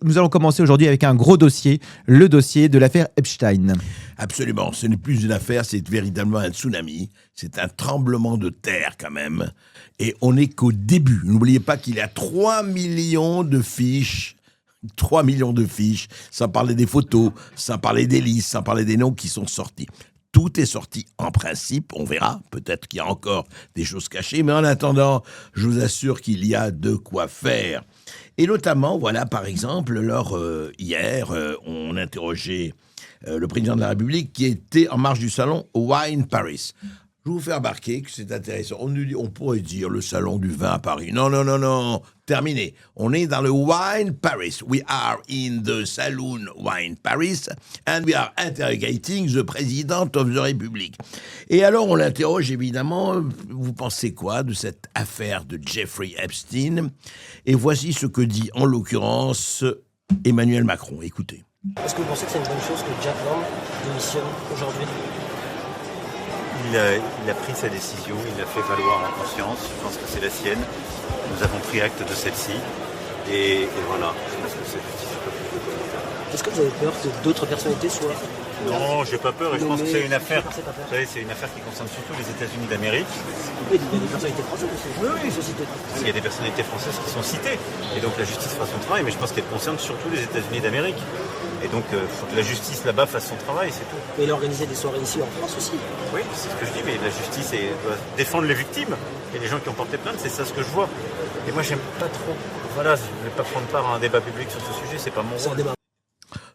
nous allons commencer aujourd'hui avec un gros dossier, le dossier de l'affaire Epstein. Absolument, ce n'est plus une affaire, c'est véritablement un tsunami, c'est un tremblement de terre quand même, et on n'est qu'au début. N'oubliez pas qu'il y a 3 millions de fiches, 3 millions de fiches, sans parler des photos, sans parler des listes, sans parler des noms qui sont sortis. Tout est sorti en principe, on verra, peut-être qu'il y a encore des choses cachées, mais en attendant, je vous assure qu'il y a de quoi faire. Et notamment, voilà, par exemple, hier, on interrogeait le président de la République qui était en marge du salon Wine Paris. Je vous fais remarquer que c'est intéressant. On pourrait dire le salon du vin à Paris. Non, terminé. On est dans le Wine Paris. We are in the saloon Wine Paris and we are interrogating the President of the Republic. Et alors on l'interroge évidemment, vous pensez quoi de cette affaire de Jeffrey Epstein? Et voici ce que dit en l'occurrence Emmanuel Macron. Écoutez. Est-ce que vous pensez que c'est une bonne chose que Jack Lang démissionne aujourd'hui ? Il a pris sa décision, il l'a fait valoir en conscience, je pense que c'est la sienne. Nous avons pris acte de celle-ci et voilà, je pense que c'est justice. Est-ce que vous avez peur que d'autres personnalités soient... Non, j'ai pas peur et je pense que c'est une affaire. Vous savez, c'est une affaire qui concerne surtout les États-Unis d'Amérique. Oui, il y a des personnalités françaises aussi. Oui. Il y a des personnalités françaises qui sont citées et donc la justice fera son travail, mais je pense qu'elle concerne surtout les États-Unis d'Amérique. Et donc, il faut que la justice là-bas fasse son travail, c'est tout. Mais il a organisé des soirées ici en France aussi. Oui, c'est ce que je dis, mais la justice doit défendre les victimes et les gens qui ont porté plainte, c'est ça ce que je vois. Et moi, j'aime pas trop. Voilà, je ne vais pas prendre part à un débat public sur ce sujet, c'est pas mon rôle.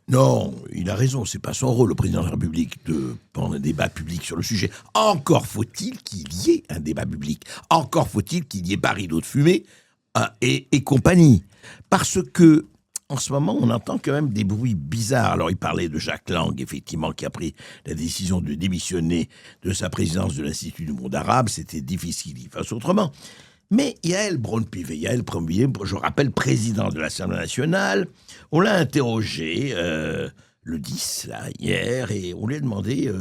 Non, il a raison, c'est pas son rôle, le président de la République, de prendre un débat public sur le sujet. Encore faut-il qu'il y ait un débat public. Encore faut-il qu'il y ait pas rideau de fumée et compagnie. Parce que, en ce moment, on entend quand même des bruits bizarres. Alors, il parlait de Jack Lang, effectivement, qui a pris la décision de démissionner de sa présidence de l'Institut du monde arabe. C'était difficile qu'il fasse autrement. Mais Yael Braun-Pivet, je rappelle, président de l'Assemblée nationale, on l'a interrogé le 10, là, hier, et on lui a demandé,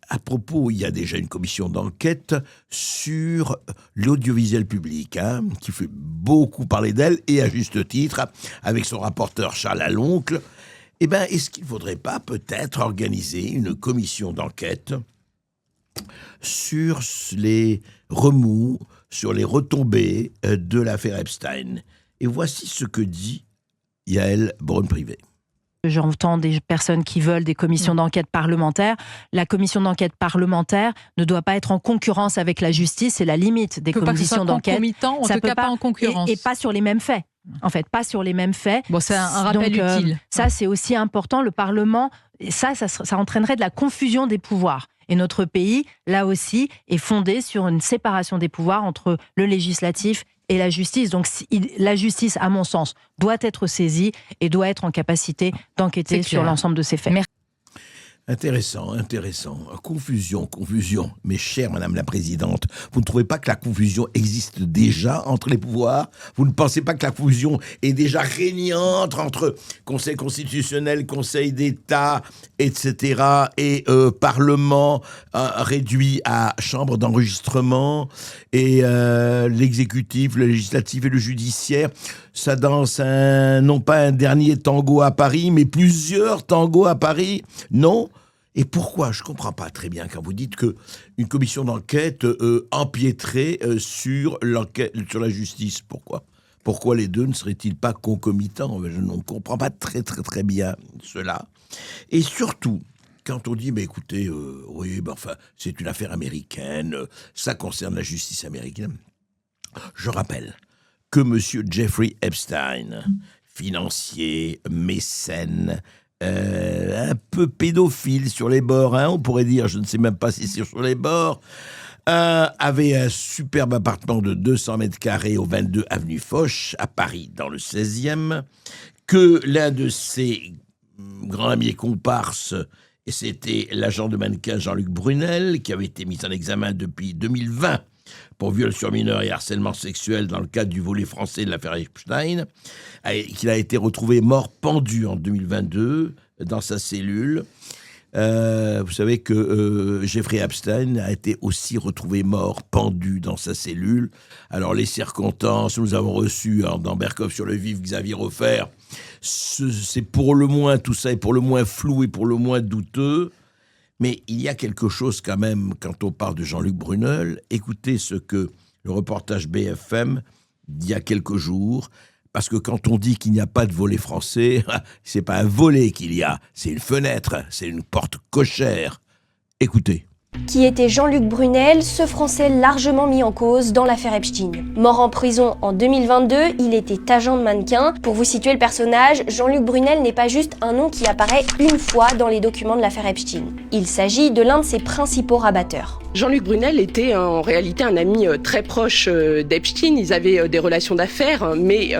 à propos, il y a déjà une commission d'enquête sur l'audiovisuel public, qui fait beaucoup parler d'elle, et à juste titre, avec son rapporteur Charles Aloncle. Eh bien, est-ce qu'il ne faudrait pas peut-être organiser une commission d'enquête sur les remous, sur les retombées de l'affaire Epstein? Et voici ce que dit Yael Braun-Pivet. J'entends des personnes qui veulent des commissions d'enquête parlementaires. La commission d'enquête parlementaire ne doit pas être en concurrence avec la justice, c'est la limite des commissions d'enquête. En tout cas pas en concurrence. Et pas sur les mêmes faits. En fait, pas sur les mêmes faits. Bon, c'est un rappel utile. Ça, c'est aussi important. Le Parlement, ça entraînerait de la confusion des pouvoirs. Et notre pays, là aussi, est fondé sur une séparation des pouvoirs entre le législatif et la justice. Donc la justice, à mon sens, doit être saisie et doit être en capacité d'enquêter sur l'ensemble de ces faits. Intéressant. Confusion. Mais chère Madame la Présidente, vous ne trouvez pas que la confusion existe déjà entre les pouvoirs? Vous ne pensez pas que la confusion est déjà régnante entre Conseil constitutionnel, Conseil d'État, etc. et Parlement réduit à chambre d'enregistrement et l'exécutif, le législatif et le judiciaire? Ça danse non pas un dernier tango à Paris, mais plusieurs tangos à Paris, non? Et pourquoi? Je ne comprends pas très bien quand vous dites qu'une commission d'enquête empiéterait sur la justice. Pourquoi les deux ne seraient-ils pas concomitants? Je ne comprends pas très bien cela. Et surtout, quand on dit, écoutez, c'est une affaire américaine, ça concerne la justice américaine, je rappelle que M. Jeffrey Epstein, financier, mécène, un peu pédophile sur les bords, on pourrait dire, je ne sais même pas si c'est sur les bords, avait un superbe appartement de 200 mètres carrés au 22 avenue Foch, à Paris, dans le 16e, que l'un de ses grands amis et comparses, et c'était l'agent de mannequin Jean-Luc Brunel, qui avait été mis en examen depuis 2020, pour viol sur mineur et harcèlement sexuel dans le cadre du volet français de l'affaire Epstein, qu'il a été retrouvé mort pendu en 2022 dans sa cellule. Vous savez que Jeffrey Epstein a été aussi retrouvé mort, pendu dans sa cellule. Alors les circonstances, nous avons reçu dans Berkov sur le vif Xavier Refer. C'est pour le moins, tout ça est pour le moins flou et pour le moins douteux. Mais il y a quelque chose quand même quand on parle de Jean-Luc Brunel. Écoutez ce que le reportage BFM d'il y a quelques jours. Parce que quand on dit qu'il n'y a pas de volet français, c'est pas un volet qu'il y a, c'est une fenêtre, c'est une porte cochère. Écoutez. Qui était Jean-Luc Brunel, ce Français largement mis en cause dans l'affaire Epstein. Mort en prison en 2022, il était agent de mannequin. Pour vous situer le personnage, Jean-Luc Brunel n'est pas juste un nom qui apparaît une fois dans les documents de l'affaire Epstein. Il s'agit de l'un de ses principaux rabatteurs. Jean-Luc Brunel était en réalité un ami très proche d'Epstein. Ils avaient des relations d'affaires, mais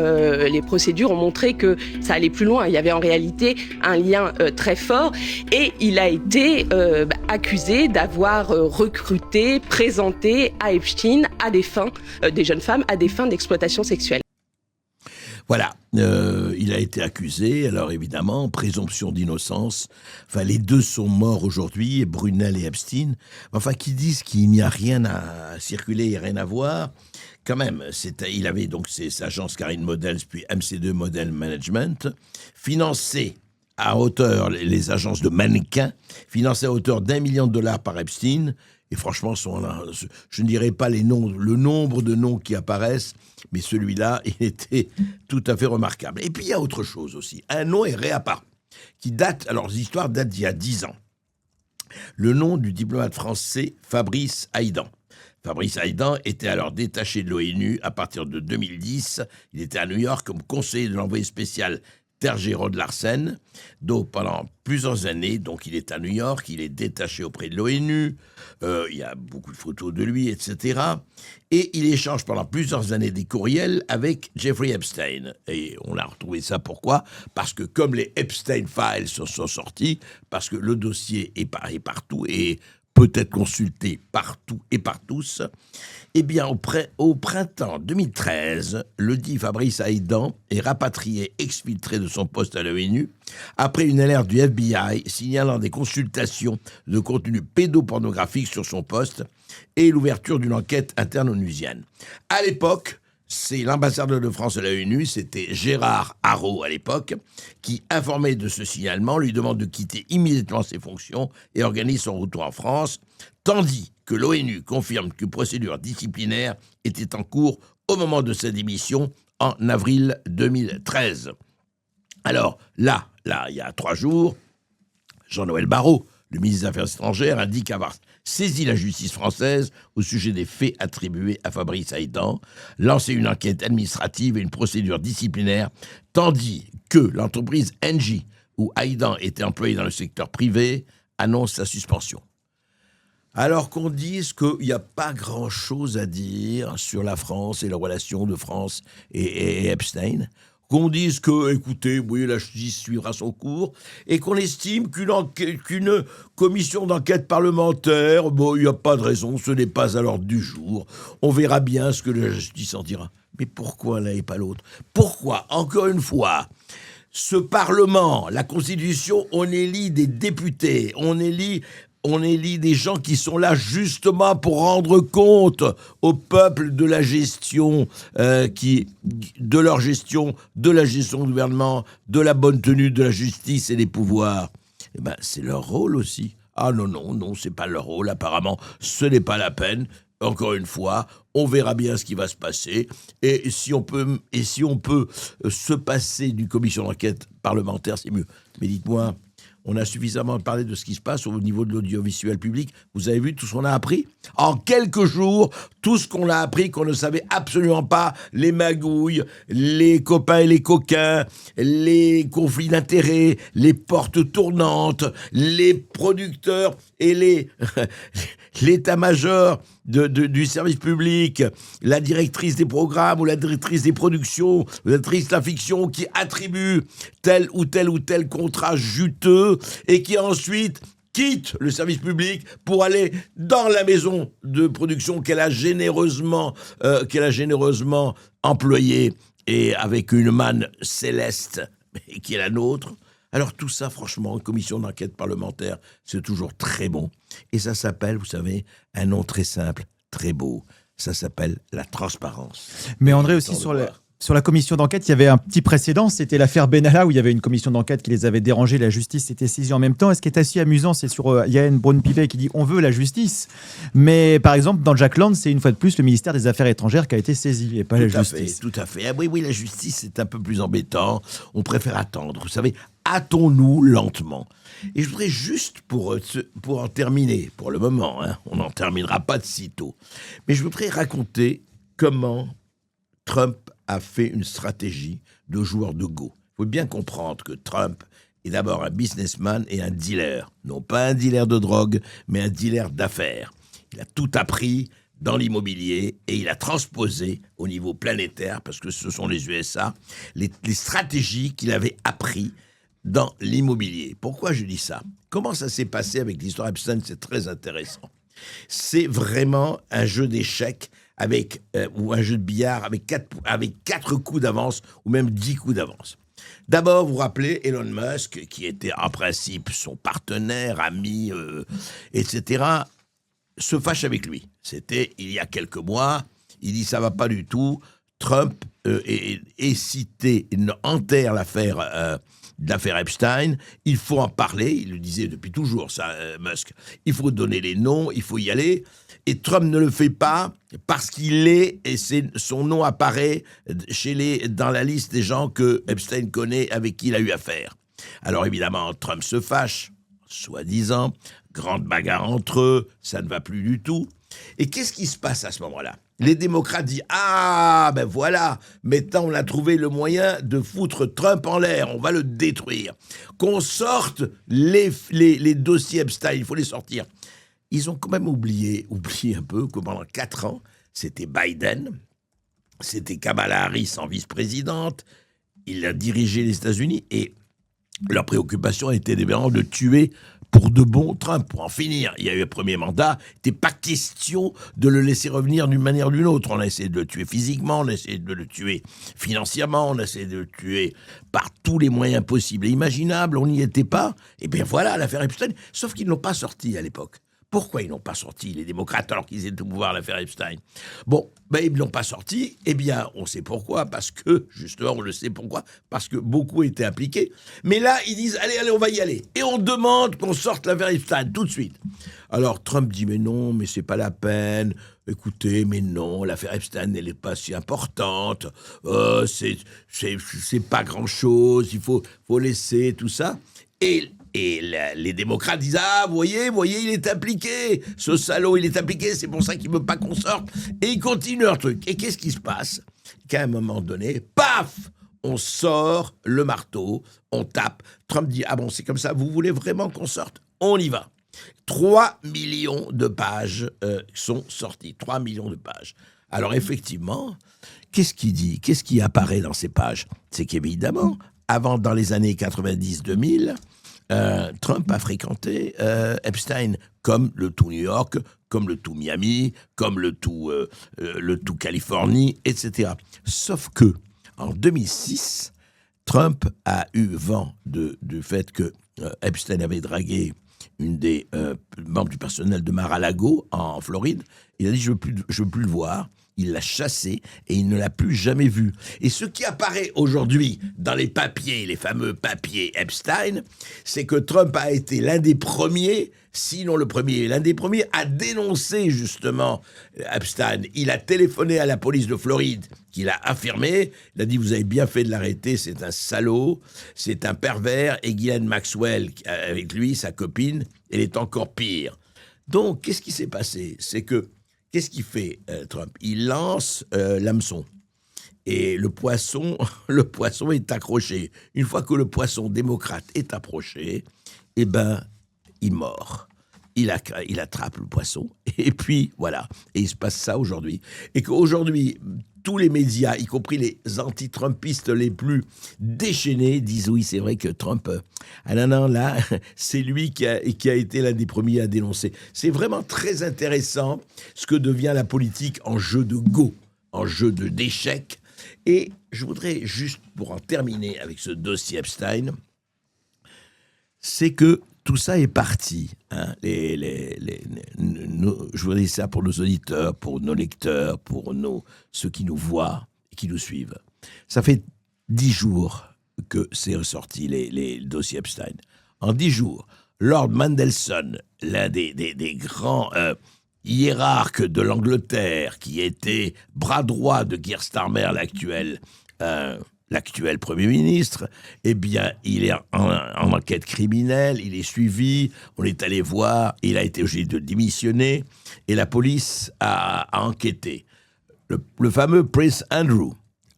les procédures ont montré que ça allait plus loin. Il y avait en réalité un lien très fort et il a été accusé d'avoir recruté, présenté à Epstein à des fins, des jeunes femmes à des fins d'exploitation sexuelle. Voilà, il a été accusé, alors évidemment, présomption d'innocence. Enfin, les deux sont morts aujourd'hui, Brunel et Epstein. Enfin, qui disent qu'il n'y a rien à circuler, il n'y a rien à voir. Quand même, il avait donc ses agences Karine Models, puis MC2 Model Management, financées à hauteur, les agences de mannequins, financées à hauteur d'$1 million par Epstein. Et franchement, je ne dirais pas le nombre de noms qui apparaissent, mais celui-là, il était tout à fait remarquable. Et puis, il y a autre chose aussi. Un nom est réapparu, qui date, alors l'histoire date d'il y a 10 ans. Le nom du diplomate français Fabrice Haïdan. Fabrice Haïdan était alors détaché de l'ONU à partir de 2010. Il était à New York comme conseiller de l'envoyé spécial Terje Larsen. Donc pendant plusieurs années, donc il est à New York, il est détaché auprès de l'ONU, il y a beaucoup de photos de lui, etc. Et il échange pendant plusieurs années des courriels avec Jeffrey Epstein. Et on a retrouvé ça, pourquoi ? Parce que comme les Epstein Files sont sortis, parce que le dossier est partout et peut être consulté partout et par tous, eh bien, au printemps 2013, le dit Fabrice Haïdan est rapatrié, exfiltré de son poste à l'ONU, après une alerte du FBI signalant des consultations de contenu pédopornographique sur son poste et l'ouverture d'une enquête interne onusienne. À l'époque, c'est l'ambassadeur de France à l'ONU, c'était Gérard Haraud à l'époque, qui, informé de ce signalement, lui demande de quitter immédiatement ses fonctions et organise son retour en France, tandis que l'ONU confirme qu'une procédure disciplinaire était en cours au moment de sa démission en avril 2013. Alors là, il y a 3 jours, Jean-Noël Barrot, le ministre des Affaires étrangères, indique avoir saisi la justice française au sujet des faits attribués à Fabrice Haïdan, lancé une enquête administrative et une procédure disciplinaire, tandis que l'entreprise Engie, où Haïdan était employé dans le secteur privé, annonce sa suspension. Alors qu'on dise qu'il n'y a pas grand-chose à dire sur la France et la relation de France et Epstein, qu'on dise que, écoutez, oui, la justice suivra son cours, et qu'on estime qu'une commission d'enquête parlementaire, bon, il n'y a pas de raison, ce n'est pas à l'ordre du jour, on verra bien ce que la justice en dira. Mais pourquoi l'un et pas l'autre ? Pourquoi, encore une fois, ce Parlement, la Constitution, on élit des députés, on élit des gens qui sont là justement pour rendre compte au peuple de la gestion, de leur gestion, de la gestion du gouvernement, de la bonne tenue de la justice et des pouvoirs. Eh ben, c'est leur rôle aussi. Ah non, c'est pas leur rôle apparemment. Ce n'est pas la peine. Encore une fois, on verra bien ce qui va se passer. Et si on peut se passer d'une commission d'enquête parlementaire, c'est mieux. Mais dites-moi, on a suffisamment parlé de ce qui se passe au niveau de l'audiovisuel public. Vous avez vu tout ce qu'on a appris ? En quelques jours, tout ce qu'on a appris, qu'on ne savait absolument pas, les magouilles, les copains et les coquins, les conflits d'intérêts, les portes tournantes, les producteurs et l'état-major du service public, la directrice des programmes ou la directrice des productions, ou la directrice de la fiction qui attribue tel ou tel contrat juteux et qui ensuite quitte le service public pour aller dans la maison de production qu'elle a généreusement employée et avec une manne céleste qui est la nôtre. Alors tout ça, franchement, une commission d'enquête parlementaire, c'est toujours très bon. Et ça s'appelle, vous savez, un nom très simple, très beau. Ça s'appelle la transparence. Mais André, aussi sur la commission d'enquête, il y avait un petit précédent, c'était l'affaire Benalla, où il y avait une commission d'enquête qui les avait dérangés, la justice s'était saisie en même temps. Et ce qui est assez amusant, c'est sur Yael Braun-Pivet qui dit « on veut la justice ». Mais par exemple, dans Jackland, c'est une fois de plus le ministère des Affaires étrangères qui a été saisi, et pas la justice. Tout à fait. Ah oui, la justice, c'est un peu plus embêtant. On préfère attendre. Vous savez, hâtons-nous lentement. Et je voudrais juste, pour en terminer, pour le moment, on n'en terminera pas de sitôt, mais je voudrais raconter comment Trump a fait une stratégie de joueur de Go. Il faut bien comprendre que Trump est d'abord un businessman et un dealer. Non pas un dealer de drogue, mais un dealer d'affaires. Il a tout appris dans l'immobilier et il a transposé au niveau planétaire, parce que ce sont les USA, les stratégies qu'il avait appris dans l'immobilier. Pourquoi je dis ça? Comment ça s'est passé avec l'histoire Epstein? C'est très intéressant. C'est vraiment un jeu d'échecs ou un jeu de billard avec 4 coups d'avance ou même 10 coups d'avance. D'abord, vous vous rappelez Elon Musk, qui était en principe son partenaire, ami, etc., se fâche avec lui. C'était il y a quelques mois. Il dit ça va pas du tout. Trump est cité, enterre l'affaire Epstein. Il faut en parler. Il le disait depuis toujours, ça, Musk. Il faut donner les noms, il faut y aller. Et Trump ne le fait pas parce qu'il est, et son nom apparaît dans la liste des gens que Epstein connaît, avec qui il a eu affaire. Alors évidemment, Trump se fâche, soi-disant, grande bagarre entre eux, ça ne va plus du tout. Et qu'est-ce qui se passe à ce moment-là? Les démocrates disent « Ah, ben voilà, maintenant on a trouvé le moyen de foutre Trump en l'air, on va le détruire. Qu'on sorte les dossiers Epstein, il faut les sortir. » Ils ont quand même oublié un peu que pendant 4 ans, c'était Biden, c'était Kamala Harris en vice-présidente, il a dirigé les États-Unis et leur préoccupation était évidemment de tuer pour de bon Trump, pour en finir. Il y a eu un premier mandat, il n'était pas question de le laisser revenir d'une manière ou d'une autre. On a essayé de le tuer physiquement, on a essayé de le tuer financièrement, on a essayé de le tuer par tous les moyens possibles et imaginables, on n'y était pas. Et bien voilà, l'affaire Epstein, sauf qu'ils ne l'ont pas sorti à l'époque. Pourquoi ils n'ont pas sorti, les démocrates, alors qu'ils étaient au pouvoir, l'affaire Epstein? Bon, ils ne l'ont pas sorti. Eh bien, on sait pourquoi. Parce que, justement, on le sait pourquoi. Parce que beaucoup étaient impliqués. Mais là, ils disent, allez, on va y aller. Et on demande qu'on sorte l'affaire Epstein tout de suite. Alors, Trump dit, mais non, mais c'est pas la peine. Écoutez, mais non, l'affaire Epstein, elle n'est pas si importante. C'est pas grand-chose. Il faut laisser tout ça. Et les démocrates disent « Ah, vous voyez, il est impliqué. Ce salaud, il est impliqué. C'est pour ça qu'il ne veut pas qu'on sorte. » Et ils continuent leur truc. Et qu'est-ce qui se passe? Qu'à un moment donné, paf, on sort le marteau, on tape. Trump dit « Ah bon, c'est comme ça, vous voulez vraiment qu'on sorte? On y va. » 3 millions de pages sont sorties. 3 millions de pages. Alors effectivement, qu'est-ce qu'il dit? Qu'est-ce qui apparaît dans ces pages? C'est qu'évidemment, dans les années 90-2000, Trump a fréquenté Epstein, comme le tout New York, comme le tout Miami, comme le tout Californie, etc. Sauf que, en 2006, Trump a eu vent du fait que Epstein avait dragué une des membres du personnel de Mar-a-Lago, en Floride. Il a dit « je veux plus le voir ». Il l'a chassé et il ne l'a plus jamais vu. Et ce qui apparaît aujourd'hui dans les papiers, les fameux papiers Epstein, c'est que Trump a été l'un des premiers, sinon le premier, l'un des premiers à dénoncer justement Epstein. Il a téléphoné à la police de Floride, qui l'a affirmé. Il a dit « Vous avez bien fait de l'arrêter, c'est un salaud, c'est un pervers. » Et Ghislaine Maxwell, avec lui, sa copine, elle est encore pire. Donc, qu'est-ce qui s'est passé? C'est que qu'est-ce qu'il fait, Trump? Il lance l'hameçon. Et le poisson est accroché. Une fois que le poisson démocrate est approché, eh ben, il mord. Il attrape le poisson. Et puis, voilà. Et il se passe ça aujourd'hui. Et qu'aujourd'hui, tous les médias, y compris les anti-trumpistes les plus déchaînés, disent oui, c'est vrai que Trump, là, c'est lui qui a été l'un des premiers à dénoncer. C'est vraiment très intéressant ce que devient la politique en jeu de go, en jeu d'échecs. Et je voudrais juste, pour en terminer avec ce dossier Epstein, c'est que tout ça est parti. Hein. Je voudrais dire ça pour nos auditeurs, pour nos lecteurs, pour ceux qui nous voient et qui nous suivent. Ça fait 10 jours que c'est ressorti, les dossiers Epstein. En 10 jours, Lord Mandelson, l'un des grands hiérarques de l'Angleterre, qui était bras droit de Keir Starmer, l'actuel Premier ministre, eh bien, il est en enquête criminelle, il est suivi, on est allé voir, il a été obligé de démissionner, et la police a enquêté. Le fameux Prince Andrew,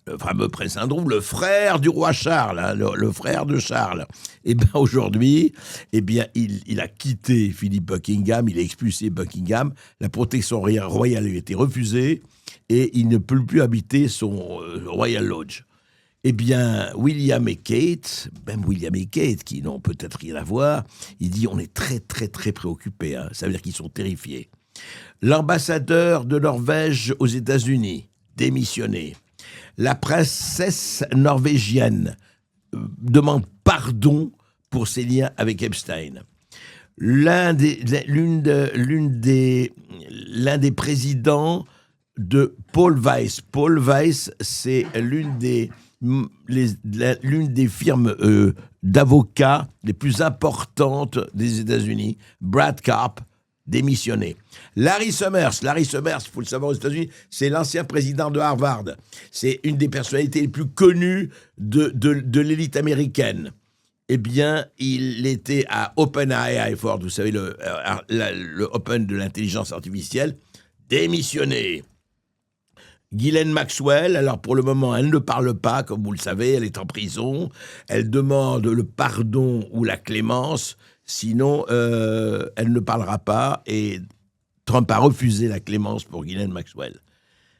le frère du roi Charles, hein, le frère de Charles, eh bien, aujourd'hui, eh bien, il a quitté Philippe Buckingham, il a expulsé Buckingham, la protection royale lui a été refusée, et il ne peut plus habiter son Royal Lodge. Eh bien, William et Kate, qui n'ont peut-être rien à voir, il dit on est très, très, très préoccupés. Hein. Ça veut dire qu'ils sont terrifiés. L'ambassadeur de Norvège aux États-Unis, démissionné. La princesse norvégienne demande pardon pour ses liens avec Epstein. L'un des présidents de Paul Weiss. Paul Weiss, c'est l'une des firmes d'avocats les plus importantes des États-Unis, Brad Karp, démissionné. Larry Summers, il faut le savoir aux États-Unis, c'est l'ancien président de Harvard. C'est une des personnalités les plus connues de l'élite américaine. Eh bien, il était à OpenAI, vous savez, le Open de l'intelligence artificielle, démissionné. Ghislaine Maxwell, alors pour le moment, elle ne parle pas, comme vous le savez, elle est en prison. Elle demande le pardon ou la clémence, sinon elle ne parlera pas. Et Trump a refusé la clémence pour Ghislaine Maxwell.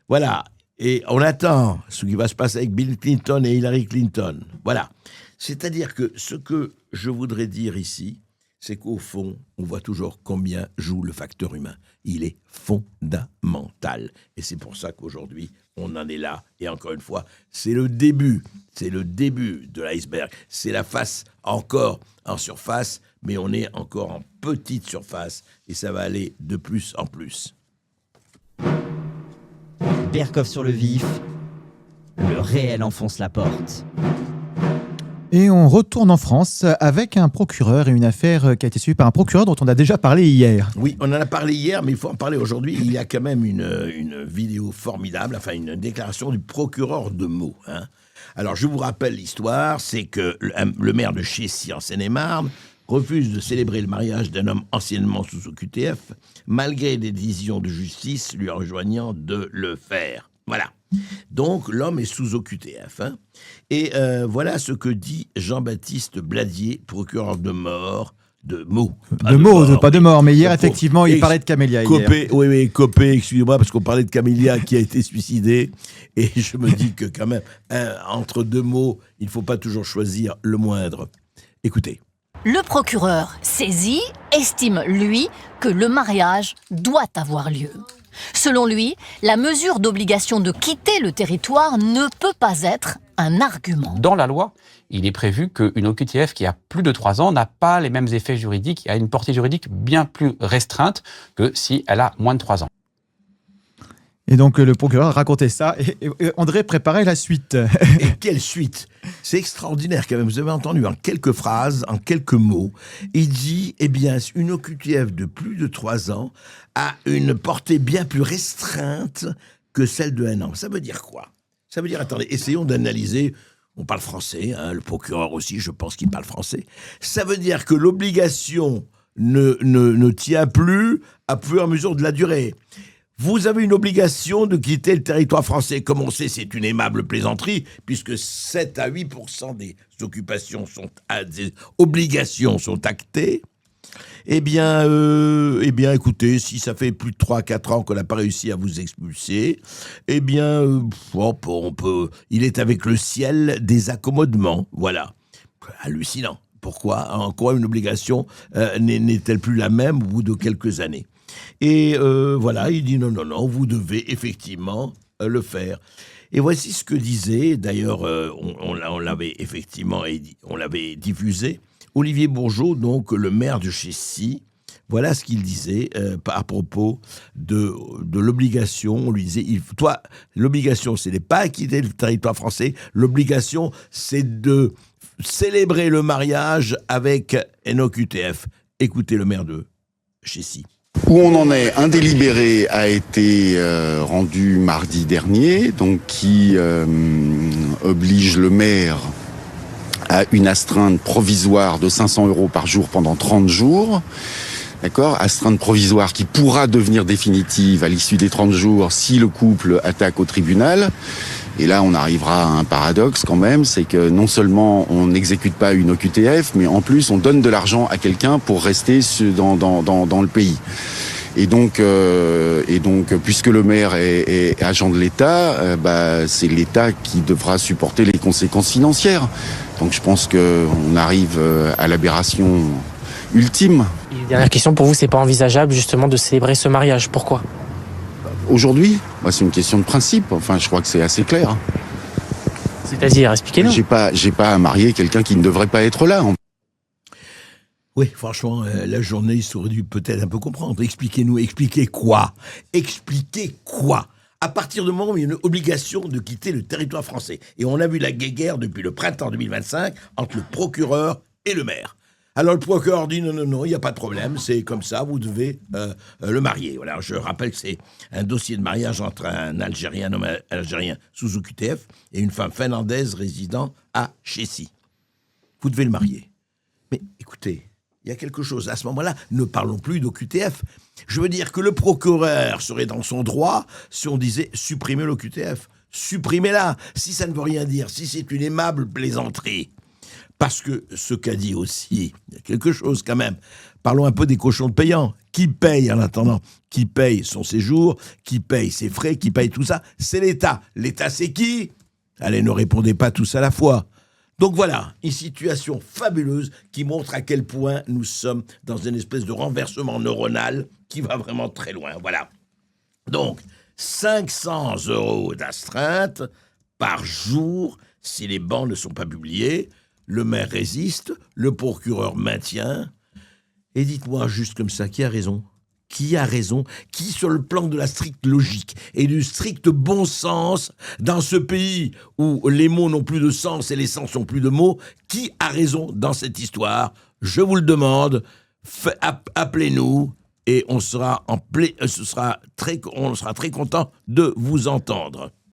Voilà. Et on attend ce qui va se passer avec Bill Clinton et Hillary Clinton. Voilà. C'est-à-dire que ce que je voudrais dire ici, c'est qu'au fond, on voit toujours combien joue le facteur humain. Il est fondamental. Et c'est pour ça qu'aujourd'hui, on en est là. Et encore une fois, c'est le début de l'iceberg. C'est la face encore en surface, mais on est encore en petite surface. Et ça va aller de plus en plus. Berkoff sur le vif, le réel enfonce la porte. Et on retourne en France avec un procureur et une affaire qui a été suivie par un procureur dont on a déjà parlé hier. Oui, on en a parlé hier, mais il faut en parler aujourd'hui. Il y a quand même une vidéo formidable, enfin une déclaration du procureur de Meaux. Hein. Alors, je vous rappelle l'histoire, c'est que le maire de Chécy, en Seine-et-Marne, refuse de célébrer le mariage d'un homme anciennement sous OQTF, malgré des décisions de justice lui enjoignant de le faire. Voilà. Donc, l'homme est sous OQTF. Hein. Et voilà ce que dit Jean-Baptiste Bladier, procureur de Meaux. Pas de mort, mais hier, effectivement, il parlait de Camélia. Copé, excusez-moi, parce qu'on parlait de Camélia qui a été suicidée. Et je me dis que quand même, entre deux mots, il ne faut pas toujours choisir le moindre. Écoutez. Le procureur saisi estime, lui, que le mariage doit avoir lieu. Selon lui, la mesure d'obligation de quitter le territoire ne peut pas être un argument. Dans la loi, il est prévu qu'une OQTF qui a plus de 3 ans n'a pas les mêmes effets juridiques, a une portée juridique bien plus restreinte que si elle a moins de 3 ans. Et donc le procureur racontait ça et André préparait la suite. Et quelle suite? C'est extraordinaire quand même, vous avez entendu en quelques phrases, en quelques mots, il dit, eh bien, une OQTF de plus de 3 ans a une portée bien plus restreinte que celle de 1 an. Ça veut dire quoi? Ça veut dire, attendez, essayons d'analyser, on parle français, hein, le procureur aussi, je pense qu'il parle français. Ça veut dire que l'obligation ne tient plus à fur et à mesure de la durée. Vous avez une obligation de quitter le territoire français. Comme on sait, c'est une aimable plaisanterie, puisque 7 à 8% des obligations sont actées. Eh bien, écoutez, si ça fait plus de 3-4 ans qu'on n'a pas réussi à vous expulser, eh bien, il est avec le ciel des accommodements. Voilà. Hallucinant. Pourquoi? En quoi une obligation n'est-elle plus la même au bout de quelques années? Et voilà, il dit non, vous devez effectivement le faire. Et voici ce que disait, d'ailleurs, on l'avait effectivement, on l'avait diffusé Olivier Bourgeot, donc le maire de Chécy, voilà ce qu'il disait à propos de l'obligation. On lui disait, toi, l'obligation, ce n'est pas quitter le territoire français, l'obligation, c'est de célébrer le mariage avec NOQTF. Écoutez le maire de Chécy. Où on en est, un délibéré a été rendu mardi dernier, donc qui oblige le maire à une astreinte provisoire de 500 € par jour pendant 30 jours. D'accord, astreinte provisoire qui pourra devenir définitive à l'issue des 30 jours si le couple attaque au tribunal. Et là, on arrivera à un paradoxe quand même, c'est que non seulement on n'exécute pas une OQTF, mais en plus on donne de l'argent à quelqu'un pour rester dans le pays. Et donc, puisque le maire est agent de l'État, c'est l'État qui devra supporter les conséquences financières. Donc je pense qu'on arrive à l'aberration ultime. Et dernière question, pour vous, c'est pas envisageable justement de célébrer ce mariage. Pourquoi ? Aujourd'hui, c'est une question de principe. Enfin, je crois que c'est assez clair. C'est-à-dire, expliquez-nous. J'ai pas à marier quelqu'un qui ne devrait pas être là. Oui, franchement, la journaliste aurait dû peut-être un peu comprendre. Expliquez-nous, expliquez quoi ? Expliquez quoi ? À partir du moment où il y a une obligation de quitter le territoire français. Et on a vu la guéguerre depuis le printemps 2025 entre le procureur et le maire. Alors le procureur dit non, il n'y a pas de problème, c'est comme ça, vous devez le marier. Voilà, je rappelle que c'est un dossier de mariage entre un homme algérien sous OQTF et une femme finlandaise résidant à Chécy. Vous devez le marier. Mais écoutez, il y a quelque chose. À ce moment-là, ne parlons plus d'OQTF. Je veux dire que le procureur serait dans son droit si on disait supprimer l'OQTF. Supprimez-la. Si ça ne veut rien dire, si c'est une aimable plaisanterie. Parce que ce qu'a dit aussi, il y a quelque chose quand même. Parlons un peu des cochons de payants. Qui paye en attendant ? Qui paye son séjour ? Qui paye ses frais ? Qui paye tout ça ? C'est l'État. L'État, c'est qui ? Allez, ne répondez pas tous à la fois. Donc voilà, une situation fabuleuse qui montre à quel point nous sommes dans une espèce de renversement neuronal qui va vraiment très loin. Voilà. Donc, 500 € d'astreinte par jour si les bans ne sont pas publiés. Le maire résiste, le procureur maintient. Et dites-moi juste comme ça, qui a raison ? Qui a raison ? Qui, sur le plan de la stricte logique et du strict bon sens, dans ce pays où les mots n'ont plus de sens et les sens n'ont plus de mots, qui a raison dans cette histoire ? Je vous le demande, appelez-nous et on sera très content de vous entendre.